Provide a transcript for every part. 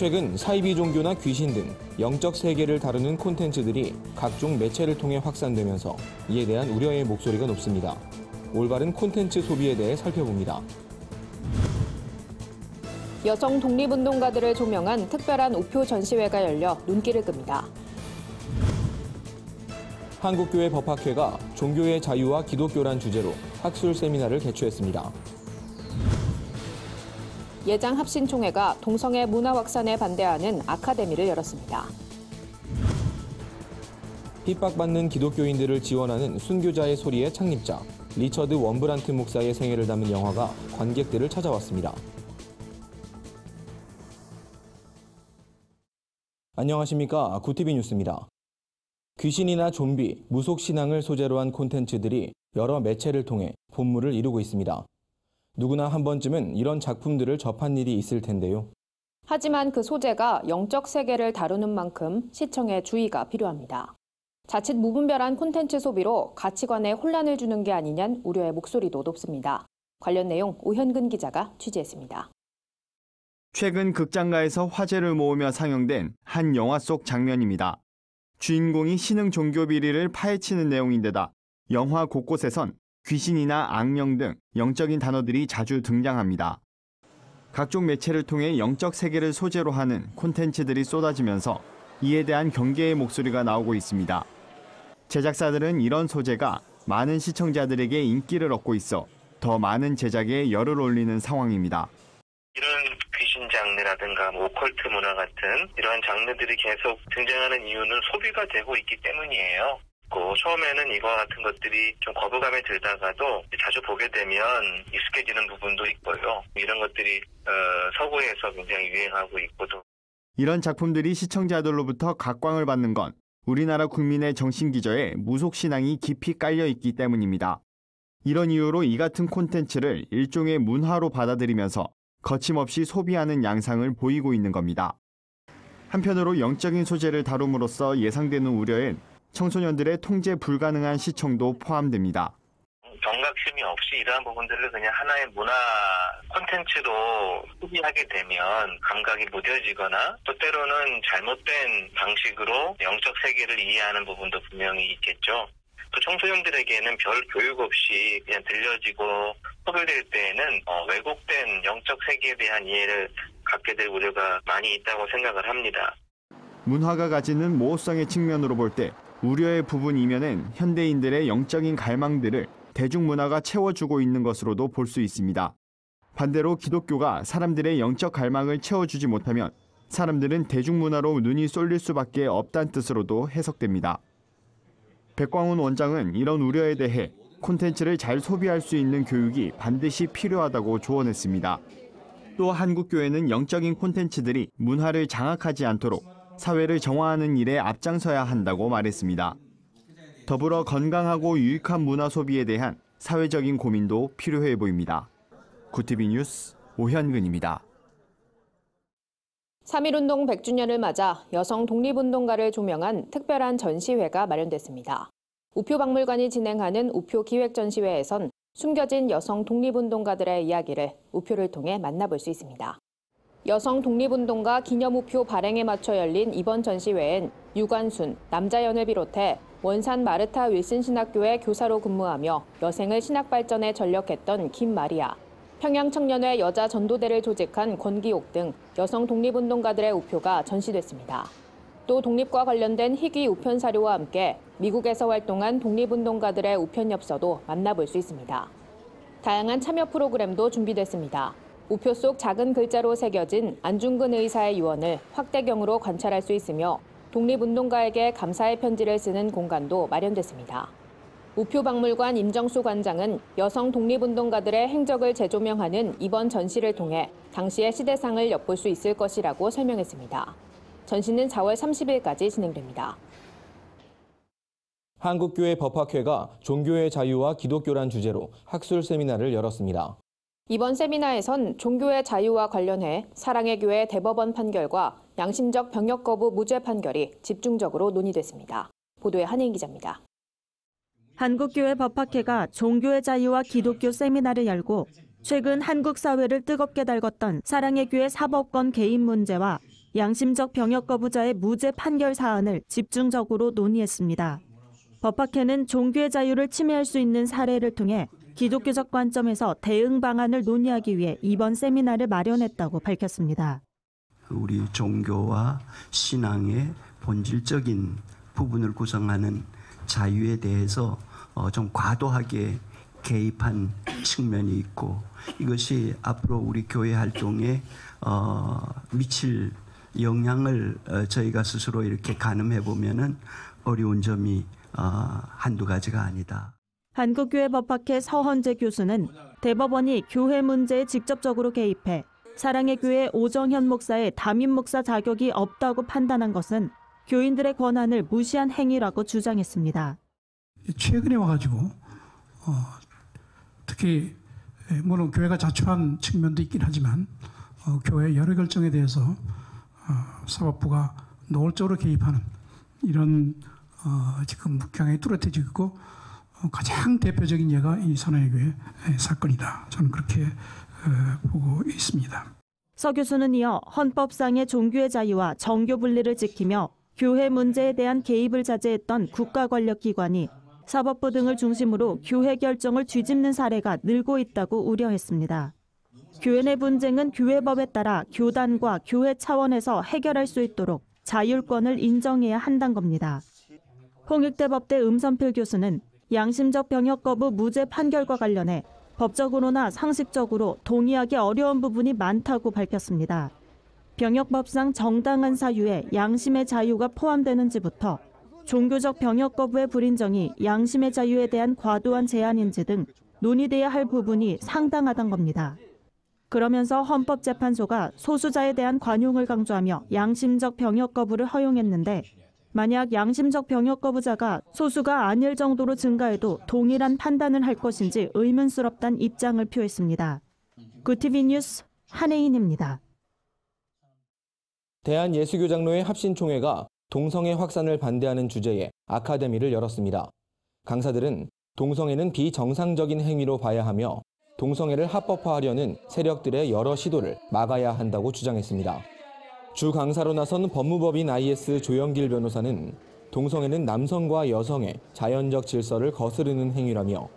최근 사이비 종교나 귀신 등 영적 세계를 다루는 콘텐츠들이 각종 매체를 통해 확산되면서 이에 대한 우려의 목소리가 높습니다. 올바른 콘텐츠 소비에 대해 살펴봅니다. 여성 독립운동가들을 조명한 특별한 우표 전시회가 열려 눈길을 끕니다. 한국교회 법학회가 종교의 자유와 기독교란 주제로 학술 세미나를 개최했습니다. 예장 합신총회가 동성애 문화 확산에 반대하는 아카데미를 열었습니다. 핍박받는 기독교인들을 지원하는 순교자의 소리의 창립자 리처드 원브란트 목사의 생애를 담은 영화가 관객들을 찾아왔습니다. 안녕하십니까. 구티비 뉴스입니다. 귀신이나 좀비, 무속신앙을 소재로 한 콘텐츠들이 여러 매체를 통해 본물을 이루고 있습니다. 누구나 한 번쯤은 이런 작품들을 접한 일이 있을 텐데요. 하지만 그 소재가 영적 세계를 다루는 만큼 시청에 주의가 필요합니다. 자칫 무분별한 콘텐츠 소비로 가치관에 혼란을 주는 게 아니냐는 우려의 목소리도 높습니다. 관련 내용 오현근 기자가 취재했습니다. 최근 극장가에서 화제를 모으며 상영된 한 영화 속 장면입니다. 주인공이 신흥 종교 비리를 파헤치는 내용인데다 영화 곳곳에선 귀신이나 악령 등 영적인 단어들이 자주 등장합니다. 각종 매체를 통해 영적 세계를 소재로 하는 콘텐츠들이 쏟아지면서 이에 대한 경계의 목소리가 나오고 있습니다. 제작사들은 이런 소재가 많은 시청자들에게 인기를 얻고 있어 더 많은 제작에 열을 올리는 상황입니다. 이런 귀신 장르라든가 오컬트 문화 같은 이러한 장르들이 계속 등장하는 이유는 소비가 되고 있기 때문이에요. 처음에는 이와 같은 것들이 좀 거부감이 들다가도 자주 보게 되면 익숙해지는 부분도 있고요. 이런 것들이 서구에서 굉장히 유행하고 있고도. 이런 작품들이 시청자들로부터 각광을 받는 건 우리나라 국민의 정신기저에 무속신앙이 깊이 깔려 있기 때문입니다. 이런 이유로 이 같은 콘텐츠를 일종의 문화로 받아들이면서 거침없이 소비하는 양상을 보이고 있는 겁니다. 한편으로 영적인 소재를 다룸으로써 예상되는 우려엔 청소년들의 통제 불가능한 시청도 포함됩니다. 경각심이 없이 이러한 부분들을 그냥 하나의 문화 콘텐츠로 소비하게 되면 감각이 무뎌지거나 또 때로는 잘못된 방식으로 영적 세계를 이해하는 부분도 분명히 있겠죠. 또 청소년들에게는 별 교육 없이 그냥 들려지고 소비될 때에는 왜곡된 영적 세계에 대한 이해를 갖게 될 우려가 많이 있다고 생각을 합니다. 문화가 가지는 모호성의 측면으로 볼 때 우려의 부분 이면엔 현대인들의 영적인 갈망들을 대중문화가 채워주고 있는 것으로도 볼 수 있습니다. 반대로 기독교가 사람들의 영적 갈망을 채워주지 못하면 사람들은 대중문화로 눈이 쏠릴 수밖에 없다는 뜻으로도 해석됩니다. 백광훈 원장은 이런 우려에 대해 콘텐츠를 잘 소비할 수 있는 교육이 반드시 필요하다고 조언했습니다. 또 한국교회는 영적인 콘텐츠들이 문화를 장악하지 않도록 사회를 정화하는 일에 앞장서야 한다고 말했습니다. 더불어 건강하고 유익한 문화 소비에 대한 사회적인 고민도 필요해 보입니다. 구티비 뉴스 오현근입니다. 3.1운동 100주년을 맞아 여성 독립운동가를 조명한 특별한 전시회가 마련됐습니다. 우표박물관이 진행하는 우표 기획전시회에선 숨겨진 여성 독립운동가들의 이야기를 우표를 통해 만나볼 수 있습니다. 여성 독립운동가 기념우표 발행에 맞춰 열린 이번 전시회엔 유관순, 남자연을 비롯해 원산 마르타 윌슨 신학교의 교사로 근무하며 여생을 신학 발전에 전력했던 김마리아, 평양청년회 여자 전도대를 조직한 권기옥 등 여성 독립운동가들의 우표가 전시됐습니다. 또 독립과 관련된 희귀 우편 사료와 함께 미국에서 활동한 독립운동가들의 우편 엽서도 만나볼 수 있습니다. 다양한 참여 프로그램도 준비됐습니다. 우표 속 작은 글자로 새겨진 안중근 의사의 유언을 확대경으로 관찰할 수 있으며 독립운동가에게 감사의 편지를 쓰는 공간도 마련됐습니다. 우표박물관 임정수 관장은 여성 독립운동가들의 행적을 재조명하는 이번 전시를 통해 당시의 시대상을 엿볼 수 있을 것이라고 설명했습니다. 전시는 4월 30일까지 진행됩니다. 한국교회 법학회가 종교의 자유와 기독교란 주제로 학술 세미나를 열었습니다. 이번 세미나에선 종교의 자유와 관련해 사랑의 교회 대법원 판결과 양심적 병역 거부 무죄 판결이 집중적으로 논의됐습니다. 보도에 한혜인 기자입니다. 한국교회 법학회가 종교의 자유와 기독교 세미나를 열고 최근 한국 사회를 뜨겁게 달궜던 사랑의 교회 사법권 개입 문제와 양심적 병역 거부자의 무죄 판결 사안을 집중적으로 논의했습니다. 법학회는 종교의 자유를 침해할 수 있는 사례를 통해 기독교적 관점에서 대응 방안을 논의하기 위해 이번 세미나를 마련했다고 밝혔습니다. 우리 종교와 신앙의 본질적인 부분을 구성하는 자유에 대해서 좀 과도하게 개입한 측면이 있고, 이것이 앞으로 우리 교회 활동에 미칠 영향을 저희가 스스로 이렇게 가늠해 보면은 어려운 점이 한두 가지가 아니다. 한국교회 법학회 서헌재 교수는 대법원이 교회 문제에 직접적으로 개입해 사랑의 교회 오정현 목사의 담임 목사 자격이 없다고 판단한 것은 교인들의 권한을 무시한 행위라고 주장했습니다. 최근에 와가지고 특히 물론 교회가 자초한 측면도 있긴 하지만 교회 여러 결정에 대해서 사법부가 노골적으로 개입하는 이런 지금 경향이 뚜렷해지고 있고, 가장 대표적인 예가 이 사랑의 교회 사건이다. 저는 그렇게 보고 있습니다. 서 교수는 이어 헌법상의 종교의 자유와 정교 분리를 지키며 교회 문제에 대한 개입을 자제했던 국가 권력 기관이 사법부 등을 중심으로 교회 결정을 뒤집는 사례가 늘고 있다고 우려했습니다. 교회 내 분쟁은 교회법에 따라 교단과 교회 차원에서 해결할 수 있도록 자율권을 인정해야 한다는 겁니다. 홍익대 법대 음선필 교수는 양심적 병역 거부 무죄 판결과 관련해 법적으로나 상식적으로 동의하기 어려운 부분이 많다고 밝혔습니다. 병역법상 정당한 사유에 양심의 자유가 포함되는지부터 종교적 병역 거부의 불인정이 양심의 자유에 대한 과도한 제한인지 등 논의돼야 할 부분이 상당하단 겁니다. 그러면서 헌법재판소가 소수자에 대한 관용을 강조하며 양심적 병역 거부를 허용했는데, 만약 양심적 병역 거부자가 소수가 아닐 정도로 증가해도 동일한 판단을 할 것인지 의문스럽다는 입장을 표했습니다. 구TV 뉴스 한혜인입니다. 대한예수교장로회 합신총회가 동성애 확산을 반대하는 주제에 아카데미를 열었습니다. 강사들은 동성애는 비정상적인 행위로 봐야 하며 동성애를 합법화하려는 세력들의 여러 시도를 막아야 한다고 주장했습니다. 주 강사로 나선 법무법인 IS 조영길 변호사는 동성애는 남성과 여성의 자연적 질서를 거스르는 행위라며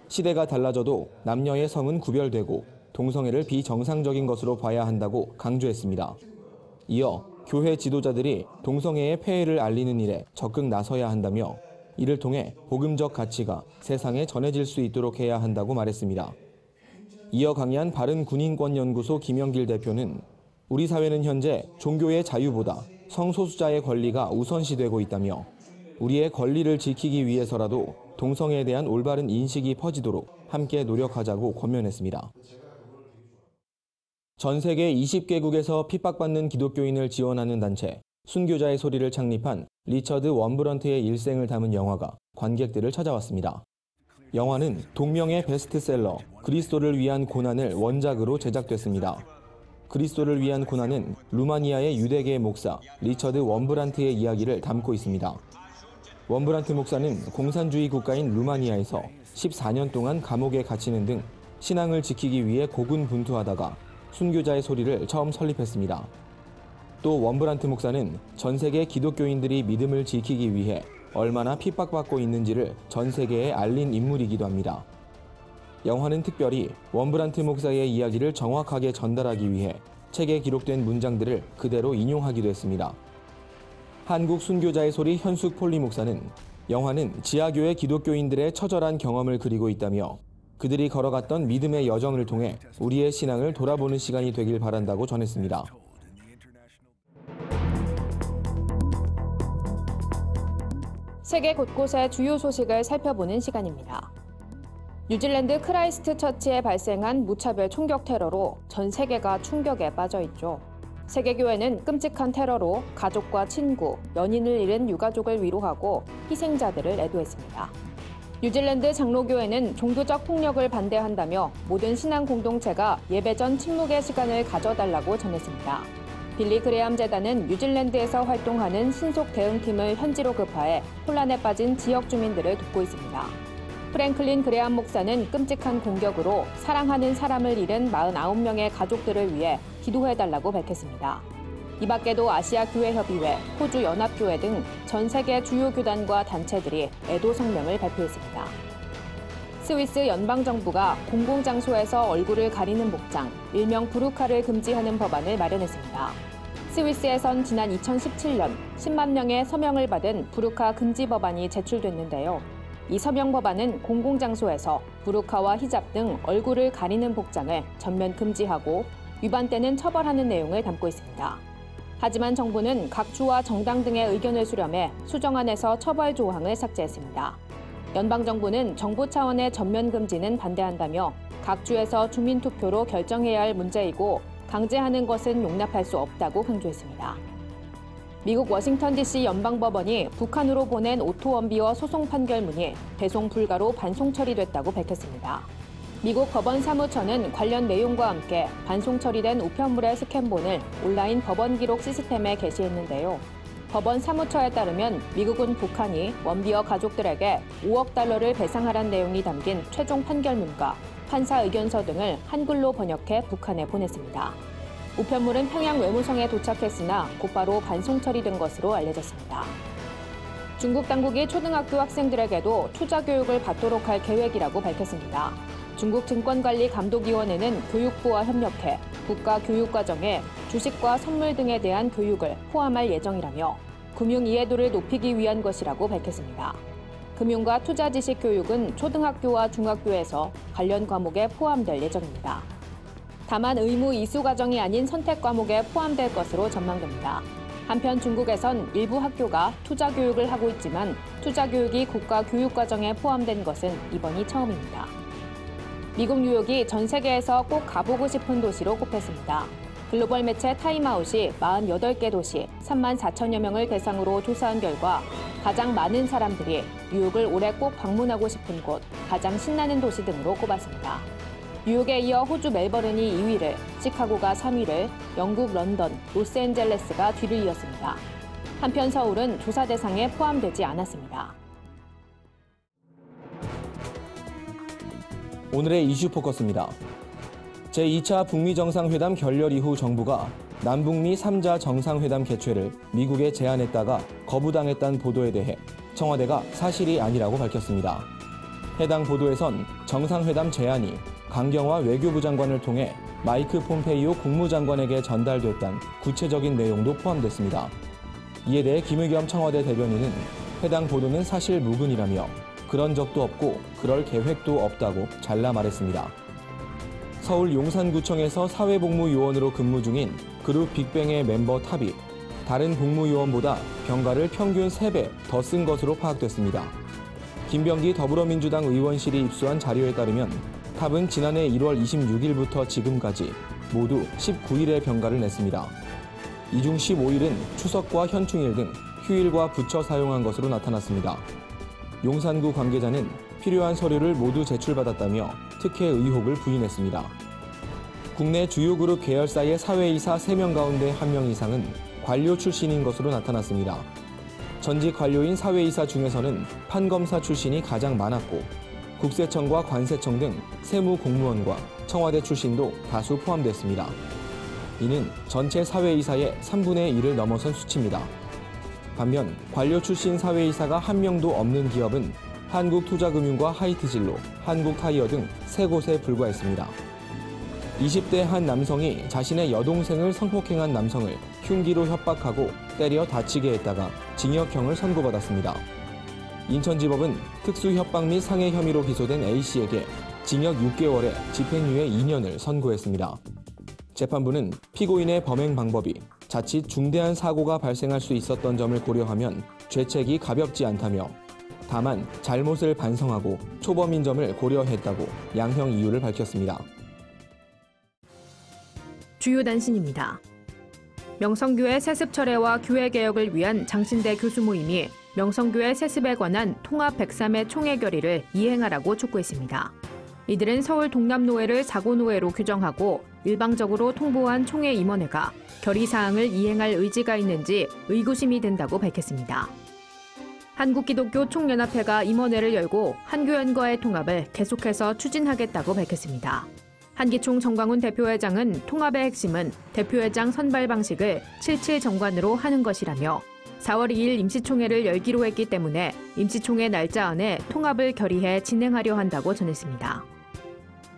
시대가 달라져도 남녀의 성은 구별되고 동성애를 비정상적인 것으로 봐야 한다고 강조했습니다. 이어 교회 지도자들이 동성애의 폐해를 알리는 일에 적극 나서야 한다며 이를 통해 복음적 가치가 세상에 전해질 수 있도록 해야 한다고 말했습니다. 이어 강의한 바른군인권연구소 김영길 대표는 우리 사회는 현재 종교의 자유보다 성소수자의 권리가 우선시되고 있다며 우리의 권리를 지키기 위해서라도 동성애에 대한 올바른 인식이 퍼지도록 함께 노력하자고 권면했습니다. 전 세계 20개국에서 핍박받는 기독교인을 지원하는 단체 순교자의 소리를 창립한 리처드 원브런트의 일생을 담은 영화가 관객들을 찾아왔습니다. 영화는 동명의 베스트셀러 그리스도를 위한 고난을 원작으로 제작됐습니다. 그리스도를 위한 고난은 루마니아의 유대계 목사 리처드 원브란트의 이야기를 담고 있습니다. 원브란트 목사는 공산주의 국가인 루마니아에서 14년 동안 감옥에 갇히는 등 신앙을 지키기 위해 고군분투하다가 순교자의 소리를 처음 설립했습니다. 또 원브란트 목사는 전 세계 기독교인들이 믿음을 지키기 위해 얼마나 핍박받고 있는지를 전 세계에 알린 인물이기도 합니다. 영화는 특별히 원브란트 목사의 이야기를 정확하게 전달하기 위해 책에 기록된 문장들을 그대로 인용하기도 했습니다. 한국 순교자의 소리 현숙 폴리 목사는 영화는 지하교회 기독교인들의 처절한 경험을 그리고 있다며 그들이 걸어갔던 믿음의 여정을 통해 우리의 신앙을 돌아보는 시간이 되길 바란다고 전했습니다. 세계 곳곳의 주요 소식을 살펴보는 시간입니다. 뉴질랜드 크라이스트 처치에 발생한 무차별 총격 테러로 전 세계가 충격에 빠져 있죠. 세계교회는 끔찍한 테러로 가족과 친구, 연인을 잃은 유가족을 위로하고 희생자들을 애도했습니다. 뉴질랜드 장로교회는 종교적 폭력을 반대한다며 모든 신앙 공동체가 예배 전 침묵의 시간을 가져달라고 전했습니다. 빌리 그레암 재단은 뉴질랜드에서 활동하는 신속 대응팀을 현지로 급파해 혼란에 빠진 지역 주민들을 돕고 있습니다. 프랭클린 그레암 목사는 끔찍한 공격으로 사랑하는 사람을 잃은 49명의 가족들을 위해 기도해달라고 밝혔습니다. 이 밖에도 아시아교회협의회, 호주연합교회 등 전 세계 주요 교단과 단체들이 애도 성명을 발표했습니다. 스위스 연방정부가 공공장소에서 얼굴을 가리는 복장, 일명 부르카를 금지하는 법안을 마련했습니다. 스위스에선 지난 2017년 10만 명의 서명을 받은 부르카 금지 법안이 제출됐는데요. 이 서명 법안은 공공장소에서 부르카와 히잡 등 얼굴을 가리는 복장을 전면 금지하고 위반 때는 처벌하는 내용을 담고 있습니다. 하지만 정부는 각 주와 정당 등의 의견을 수렴해 수정안에서 처벌 조항을 삭제했습니다. 연방정부는 정부 차원의 전면 금지는 반대한다며 각 주에서 주민투표로 결정해야 할 문제이고 강제하는 것은 용납할 수 없다고 강조했습니다. 미국 워싱턴 DC 연방법원이 북한으로 보낸 오토원비어 소송 판결문이 배송 불가로 반송 처리됐다고 밝혔습니다. 미국 법원 사무처는 관련 내용과 함께 반송 처리된 우편물의 스캔본을 온라인 법원 기록 시스템에 게시했는데요. 법원 사무처에 따르면 미국은 북한이 원비어 가족들에게 5억 달러를 배상하란 내용이 담긴 최종 판결문과 판사 의견서 등을 한글로 번역해 북한에 보냈습니다. 우편물은 평양 외무성에 도착했으나 곧바로 반송 처리된 것으로 알려졌습니다. 중국 당국이 초등학교 학생들에게도 투자 교육을 받도록 할 계획이라고 밝혔습니다. 중국 증권관리감독위원회는 교육부와 협력해 국가교육과정에 주식과 선물 등에 대한 교육을 포함할 예정이라며 금융 이해도를 높이기 위한 것이라고 밝혔습니다. 금융과 투자 지식 교육은 초등학교와 중학교에서 관련 과목에 포함될 예정입니다. 다만 의무 이수 과정이 아닌 선택 과목에 포함될 것으로 전망됩니다. 한편 중국에선 일부 학교가 투자 교육을 하고 있지만 투자 교육이 국가 교육 과정에 포함된 것은 이번이 처음입니다. 미국 뉴욕이 전 세계에서 꼭 가보고 싶은 도시로 꼽혔습니다. 글로벌 매체 타임아웃이 48개 도시 3만 4천여 명을 대상으로 조사한 결과 가장 많은 사람들이 뉴욕을 올해 꼭 방문하고 싶은 곳, 가장 신나는 도시 등으로 꼽았습니다. 뉴욕에 이어 호주 멜버른이 2위를, 시카고가 3위를, 영국 런던, 로스앤젤레스가 뒤를 이었습니다. 한편 서울은 조사 대상에 포함되지 않았습니다. 오늘의 이슈 포커스입니다. 제2차 북미 정상회담 결렬 이후 정부가 남북미 3자 정상회담 개최를 미국에 제안했다가 거부당했다는 보도에 대해 청와대가 사실이 아니라고 밝혔습니다. 해당 보도에선 정상회담 제안이 강경화 외교부 장관을 통해 마이크 폼페이오 국무장관에게 전달됐다는 구체적인 내용도 포함됐습니다. 이에 대해 김의겸 청와대 대변인은 해당 보도는 사실 무근이라며 그런 적도 없고 그럴 계획도 없다고 잘라 말했습니다. 서울 용산구청에서 사회복무요원으로 근무 중인 그룹 빅뱅의 멤버 탑이 다른 복무요원보다 병가를 평균 3배 더 쓴 것으로 파악됐습니다. 김병기 더불어민주당 의원실이 입수한 자료에 따르면 탑은 지난해 1월 26일부터 지금까지 모두 19일의 병가를 냈습니다. 이 중 15일은 추석과 현충일 등 휴일과 붙여 사용한 것으로 나타났습니다. 용산구 관계자는 필요한 서류를 모두 제출받았다며 특혜 의혹을 부인했습니다. 국내 주요 그룹 계열사의 사회이사 3명 가운데 1명 이상은 관료 출신인 것으로 나타났습니다. 전직 관료인 사회이사 중에서는 판검사 출신이 가장 많았고 국세청과 관세청 등 세무 공무원과 청와대 출신도 다수 포함됐습니다. 이는 전체 사회이사의 3분의 1을 넘어선 수치입니다. 반면 관료 출신 사회이사가 1명도 없는 기업은 한국투자금융과 하이트진로, 한국타이어 등 3곳에 불과했습니다. 20대 한 남성이 자신의 여동생을 성폭행한 남성을 흉기로 협박하고 때려 다치게 했다가 징역형을 선고받았습니다. 인천지법은 특수협박 및 상해 혐의로 기소된 A씨에게 징역 6개월에 집행유예 2년을 선고했습니다. 재판부는 피고인의 범행 방법이 자칫 중대한 사고가 발생할 수 있었던 점을 고려하면 죄책이 가볍지 않다며 다만 잘못을 반성하고 초범인 점을 고려했다고 양형 이유를 밝혔습니다. 주요 단신입니다. 명성교회 세습 철회와 교회 개혁을 위한 장신대 교수 모임이 명성교회 세습에 관한 통합 103회 총회 결의를 이행하라고 촉구했습니다. 이들은 서울 동남노회를 사고노회로 규정하고 일방적으로 통보한 총회 임원회가 결의사항을 이행할 의지가 있는지 의구심이 든다고 밝혔습니다. 한국기독교 총연합회가 임원회를 열고 한교연과의 통합을 계속해서 추진하겠다고 밝혔습니다. 한기총 정광훈 대표회장은 통합의 핵심은 대표회장 선발 방식을 77 정관으로 하는 것이라며 4월 2일 임시총회를 열기로 했기 때문에 임시총회 날짜 안에 통합을 결의해 진행하려 한다고 전했습니다.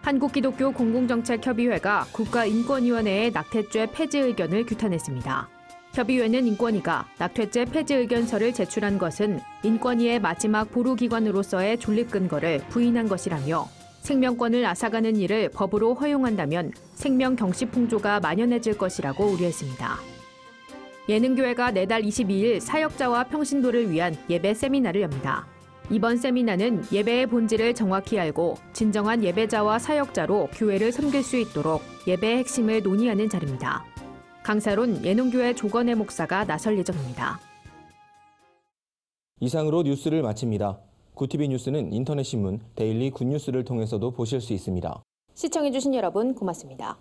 한국기독교 공공정책협의회가 국가인권위원회의 낙태죄 폐지 의견을 규탄했습니다. 협의회는 인권위가 낙태죄 폐지 의견서를 제출한 것은 인권위의 마지막 보루기관으로서의 존립 근거를 부인한 것이라며 생명권을 앗아가는 일을 법으로 허용한다면 생명 경시풍조가 만연해질 것이라고 우려했습니다. 예능교회가 내달 22일 사역자와 평신도를 위한 예배 세미나를 엽니다. 이번 세미나는 예배의 본질을 정확히 알고 진정한 예배자와 사역자로 교회를 섬길 수 있도록 예배의 핵심을 논의하는 자리입니다. 강사론 예능교회 조건의 목사가 나설 예정입니다. 이상으로 뉴스를 마칩니다. 구티비 뉴스는 인터넷 신문 데일리 굿뉴스를 통해서도 보실 수 있습니다. 시청해주신 여러분 고맙습니다.